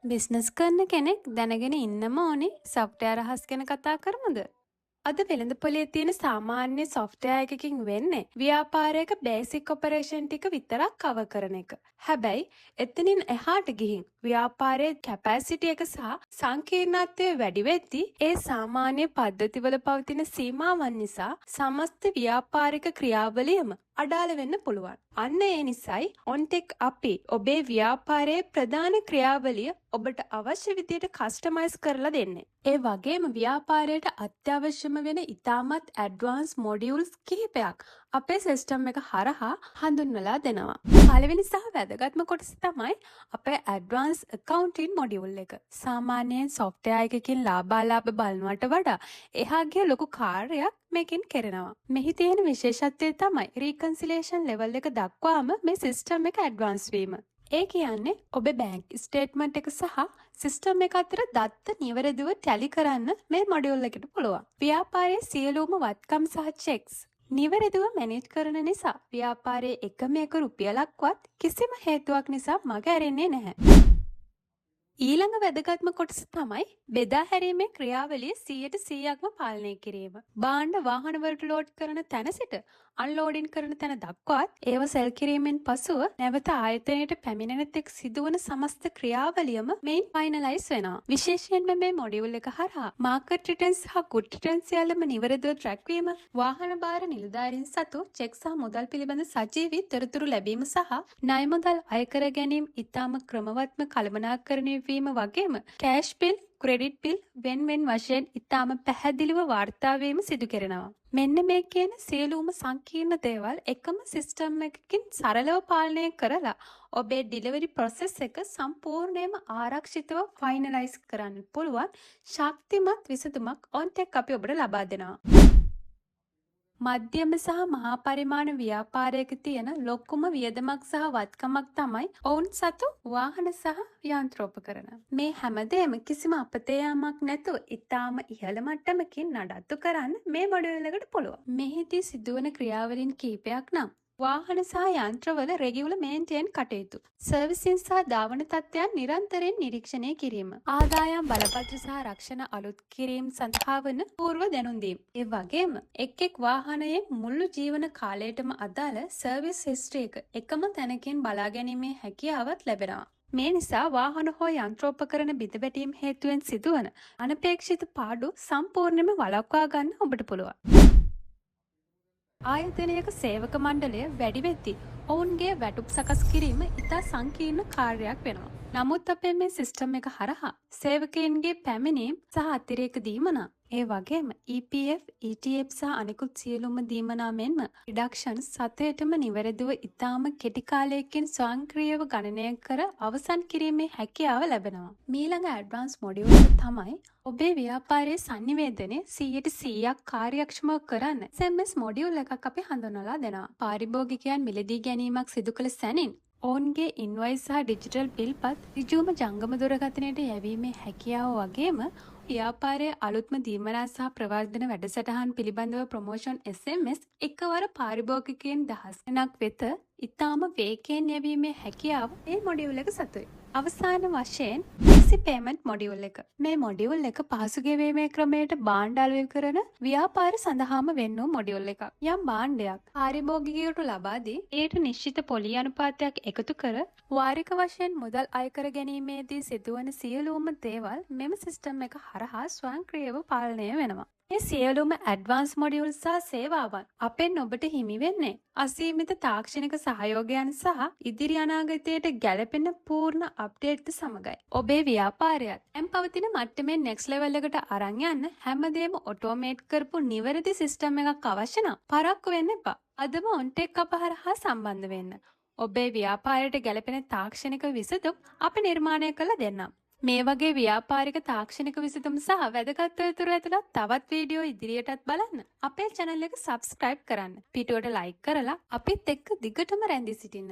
Business කරන කෙනෙක් දැනගෙන ඉන්නම ඕනේ සොෆ්ට්වෙයාර් රහස් ගැන කතා කරමුද? අද වෙළඳපොලේ තියෙන සාමාන්‍ය සොෆ්ට්වෙයාර් එකකින් වෙන්නේ ව්‍යාපාරයක බේසික් ඔපරේෂන් ටික විතරක් කවර් කරන එක. හැබැයි එතනින් එහාට ගිහින් ව්‍යාපාරයේ කැපැසිටි එක සහ සංකීර්ණත්වය වැඩි වෙද්දී ඒ සාමාන්‍ය පද්ධතිවල පවතින සීමාවන් නිසා සමස්ත ව්‍යාපාරික ක්‍රියාවලියම අඩාල වෙන්න පුළුවන්. අන්න ඒ නිසයි ඔන්ටෙක් අපි ඔබේ ව්‍යාපාරයේ ප්‍රධාන ක්‍රියාවලිය ඔබට අවශ්‍ය විදියට කස්ටමයිස් කරලා දෙන්නේ. ඒ වගේම ව්‍යාපාරයට අත්‍යවශ්‍යම වෙන ඉතාමත් ඇඩ්වාන්ස් මොඩියුල්ස් කිහිපයක් අපේ සිස්ටම් එක හරහා හඳුන්වලා දෙනවා. පළවෙනි සහ වැදගත්ම කොටස තමයි අපේ ඇඩ්වාන්ස් accounting මොඩියුල් එක. සාමාන්‍යයෙන් සොෆ්ට්වෙයාර් එකකින් ලාභාලාභ බලනවට වඩා එහා ගිය ලොකු කාර්යයක් මේකෙන් කරනවා. මෙහි තියෙන විශේෂත්වය තමයි රීකන්සිලේෂන් ලෙවල් එක දක්වාම මේ සිස්ටම් එක ඇඩ්වාන්ස් වීම. ඒ කියන්නේ ඔබේ බැංක් ස්ටේට්මන්ට් එක සහ සිස්ටම් එක අතර දත්ත නිවැරදිව ටැලි කරන්න මේ මොඩියුල් එකට පුළුවන්. ව්‍යාපාරයේ සියලුම වත්කම් සහ චෙක්ස් නිවැරදිව මැනේජ් කරන නිසා ව්‍යාපාරයේ එකම එක රුපියලක්වත් කිසිම හේතුවක් නිසා මග ඇරෙන්නේ නැහැ. ඊළඟ වැදගත්ම කොටස තමයි බෙදා හැරීමේ ක්‍රියාවලිය 100%ක්ම පාලනය කිරීම. භාණ්ඩ වාහන වලට ලෝඩ් කරන තැන සිට අන්ලෝඩින් කරන තැන දක්වාත් ඒව සෙල් කිරීමෙන් පසුව නැවත ආයතනයට පැමිණෙන තෙක් සිදුවන සමස්ත ක්‍රියාවලියම මේන් ෆයිනලයිස් වෙනවා. විශේෂයෙන්ම මේ මොඩියුල් එක හරහා මාකට් රිටර්න්ස් සහ ගුඩ් රිටර්න්ස් සියල්ලම නිවැරදිව ට්‍රැක් වීම, වාහන භාර නිලධාරීන් සතු චෙක් සහ මුදල් පිළිබඳ සජීවී තොරතුරු ලැබීම සහ ණය මුදල් අය කර ගැනීම ඉතාම ක්‍රමවත්ම කළමනාකරණය වීම වගේම කෑෂ් බිල්, ක්‍රෙඩිට් බිල් වෙන් වශයෙන් ඉතාම පැහැදිලිව වාර්තා වීම සිදු කරනවා. මෙන්න මේ කියන සියලුම සංකීර්ණ දේවල් එකම සිස්ටම් එකකින් සරලව පාලනය කරලා ඔබේ ඩිලිවරි ප්‍රොසෙස් එක සම්පූර්ණයෙන්ම ආරක්ෂිතව ෆයිනලයිස් කරන්න පුළුවන් ශක්තිමත් විසඳුමක් ඔන්ටෙක් අපි ඔබට ලබා දෙනවා. මධ්‍යම සහ මහා පරිමාණ ව්‍යාපාරයක තියෙන ලොකුම වියදමක් සහ වත්කමක් තමයි ඔවුන් සතු වාහන සහ යන්ත්‍රෝපකරණ. මේ හැමදේම කිසිම අපතේයාමක් නැතුව ඉතාම ඉහළ මට්ටමකින් නඩත්තු කරන්න මේ මොඩියුල් එකට පුළුවන්. මෙහිදී සිදුවන ක්‍රියාවලින් කිහිපයක් නම් වාහන සහ යන්ත්‍රවල රෙගියුලර් මේන්ටේන් කටයුතු, සර්විසින් සහ ධාවන තත්ත්වයන් නිරන්තරයෙන් නිරීක්ෂණය කිරීම, ආදායම් බලපත්‍ර සහ රක්ෂණ අලුත් කිරීම සඳහා වන පූර්ව දැනුම් දීම. ඒ වගේම එක් වාහනයේ මුළු ජීවන කාලයටම අදාළ සර්විස් හිස්ටරි එක එකම තැනකින් බලා ගැනීමේ හැකියාවත් ලැබෙනවා. මේ නිසා වාහන හෝ යන්ත්‍රෝපකරණ බිඳ වැටීම් හේතුවෙන් සිදුවන අනපේක්ෂිත පාඩු සම්පූර්ණයෙන්ම වළක්වා ගන්න ඔබට පුළුවන්. ආයතනයක සේවක මණ්ඩලය වැඩි වෙද්දී ඔවුන්ගේ වැටුප් සකස් කිරීම ඉතා සංකීර්ණ කාර්යයක් වෙනවා. නමුත් අපේ මේ සිස්ටම් එක හරහා සේවකයන්ගේ පැමිණීම් සහ අතිරේක දීමනා, ඒ වගේම EPF, ETF සහ අනෙකුත් සියලුම දීමනා මෙන්ම රිඩක්ෂන්ස් සතයටම නිවැරදිව ඉතාම කෙටි කාලයකින් ස්වයංක්‍රීයව ගණනය කර අවසන් කිරීමේ හැකියාව ලැබෙනවා. මීළඟ ඇඩ්වාන්ස් මොඩියුල් එක තමයි ඔබේ ව්‍යාපාරයේ සංනිවේදනය 100%ක් කාර්යක්ෂමව කරන්න SMS මොඩියුල් එකක් අපි හඳුන්වලා දෙනවා. පාරිභෝගිකයන් මිලදී ගැනීමක් සිදු කළ සැනින් ඔවුන්ගේ ඉන්වොයිස් සහ ඩිජිටල් බිල්පත් ඍජුවම ජංගම දුරකථනයට යැවීමේ හැකියාව වගේම ව්‍යාපාරයේ අලුත්ම දීමනා සහ ප්‍රවර්ධන වැඩසටහන් පිළිබඳව ප්‍රොමෝෂන් SMS එකවර පාරිභෝගිකයන් දහස් ගණනක් වෙත ඉතාම වේගයෙන් යැවීමේ හැකියාව මේ මොඩියුල් එක සතුයි. අවසාන වශයෙන් easy payment මොඩියුල් එක. මේ මොඩියුල් එක පහසු ගෙවීමේ ක්‍රමයට භාණ්ඩ අලෙවි කරන ව්‍යාපාර සඳහාම වෙන්න මොඩියුල් එකක්. යම් භාණ්ඩයක් පාරිභෝගිකයෙකුට ලබා දී ඒට නිශ්චිත පොලි අනුපාතයක් එකතු කර වාරික වශයෙන් මුදල් අය කර ගැනීමේදී සිදුවන සියලුම දේවල් මෙම සිස්ටම් එක හරහා ස්වයංක්‍රීයව පාලනය වෙනවා. මේ සියලුම ඇඩ්වාන්ස් මොඩියුල් සහ සේවාවන් අපෙන් ඔබට හිමි වෙන්නේ අසීමිත තාක්ෂණික සහයෝගයන් සහ ඉදිරි අනාගතයට ගැලපෙන පූර්ණ අප්ඩේට් සමගයි. ඔබේ ව්‍යාපාරයත් දැන් පවතින මට්ටමේ next level එකට අරන් යන්න හැමදේම ඔටෝමේට් කරපු නිවැරදි සිස්ටම් එකක් අවශ්‍ය නම් පරක්කු වෙන්න එපා. අදම ඔන්ටෙක් අප හරහා සම්බන්ධ වෙන්න. ඔබේ ව්‍යාපාරයට ගැලපෙන තාක්ෂණික විසඳුම් අපි නිර්මාණය කළ දෙන්නම්. මේ වගේ ව්‍යාපාරික තාක්ෂණික විසඳුම් සහ වැදගත් තොරතුරු ඇතුළත් තවත් වීඩියෝ ඉදිරියටත් බලන්න අපේ channel එක subscribe කරන්න. පිටුවට like කරලා අපිත් එක්ක දිගටම රැඳී සිටින්න.